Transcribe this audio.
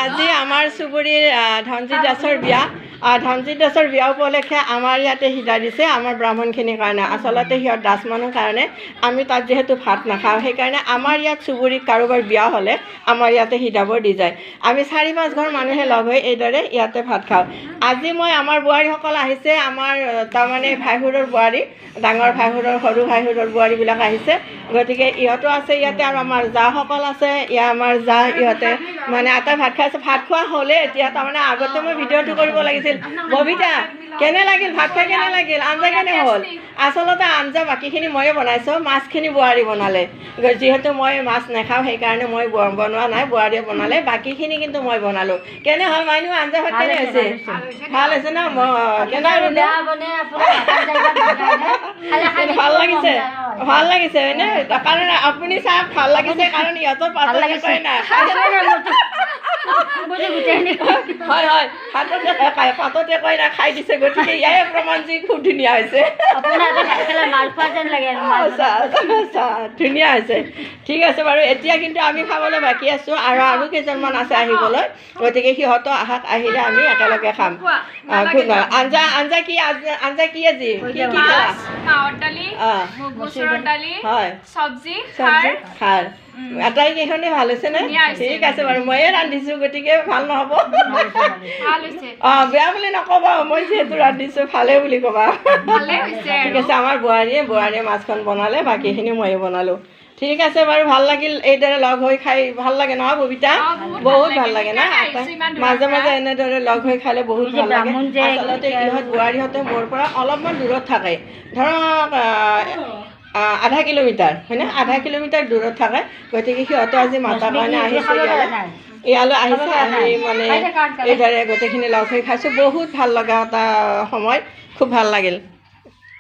আজি আমাৰ চুবুৰীৰ ধনজিৎ দাসৰ বিয়া ধনজিৎ দাসৰ বিয়া উপলক্ষে আমাৰ ইয়াতে সিজা দিছে আমাৰ ব্ৰাহ্মণখিনিৰ কাৰণে আচলতে সিহঁত দাস মানুহ কাৰণে আমি তাত যিহেতু ভাত নাখাওঁ সেইকাৰণে আমাৰ ইয়াত চুবুৰীত কাৰোবাৰ বিয়া হ'লে আমাৰ ইয়াতে সিজাব দি যায় আমি 4-5 ঘৰ মানুহে লগ হৈ এইদৰে ইয়াতে ভাত খাওঁ আজি মই আমাৰ বোৱাৰীসকল আহিছে আমাৰ তাৰমানে ভাইহুৰৰ বোৱাৰী ডাঙৰ ভাইহুৰৰ সৰু ভাইহুৰৰ বোৱাৰীবিলাক আহিছে গতিকে ইহঁতো আছে ইয়াতে আৰু আমাৰ জাসকল আছে ইয়া আমাৰ জা ইহঁতে মানে এটা ভাত খাইছে ভাত খোৱা হ'লে এতিয়া তাৰমানে আগতে মই ভিডিঅ'টো কৰিব লাগিছিল ববিতা কেনে লাগিল ভাত খাই কেনে লাগিল আঞ্জা কেনে হ'ল আচলতে আঞ্জা বাকীখিনি ময়ে বনাইছোঁ মাছখিনি বোৱাৰী বনালে যিহেতু মই মাছ নাখাওঁ সেইকাৰণে মই বনোৱা নাই বোৱাৰীয়ে বনালে বাকীখিনি কিন্তু মই বনালোঁ কেনে হ'ল মাইনু আঞ্জা ভাত কেনে হৈছে ভাল হৈছে ন কেনে ভাল লাগিছে হয়নে কাৰণ আপুনি চাওক ভাল লাগিছে কাৰণ ইহঁতৰ পাছত কয় নাই হয় হয় পাততে কয় না খাই দিছে গতিকে ইয়াৰে প্ৰমাণ যি খুব ধুনীয়া হৈছে ধুনীয়া হৈছে ঠিক আছে বাৰু এতিয়া কিন্তু আমি খাবলৈ বাকী আছোঁ আৰু কেইজনমান আছে আহিবলৈ গতিকে সিহঁতো আহিলে আমি একেলগে খাম খুব ভাল আঞ্জা কি আজি কি খালা হয় চব্জি খাৰ আটাইকেইখনে ভাল হৈছে নে ঠিক আছে বাৰু ময়ে ৰান্ধিছোঁ গতিকে ভাল নহ'ব বেয়া বুলি নক'বা মই যিহেতু ৰান্ধিছোঁ ভালে বুলি ক'বা ঠিক আছে আমাৰ বোৱাৰীয়ে মাছখন বনালে বাকীখিনি ময়ে বনালোঁ ঠিক আছে বাৰু ভাল লাগিল এইদৰে লগ হৈ খাই ভাল লাগে নহয় ববিতা বহুত ভাল লাগে না মাজে মাজে এনেদৰে লগ হৈ খালে বহুত ভাল লাগে আচলতে ইহঁত বোৱাৰীহঁতে মোৰ পৰা অলপমান দূৰত থাকে ধৰক আধা কিলোমিটাৰ হয়নে আধা কিলোমিটাৰ দূৰত থাকে গতিকে সিহঁতে আজি মাতাৰ কাৰণে আহিছে ইয়ালৈ আহিছে আহি মানে এইদৰে গোটেইখিনি লগ হৈ খাইছোঁ বহুত ভাল লগা এটা সময় খুব ভাল লাগিল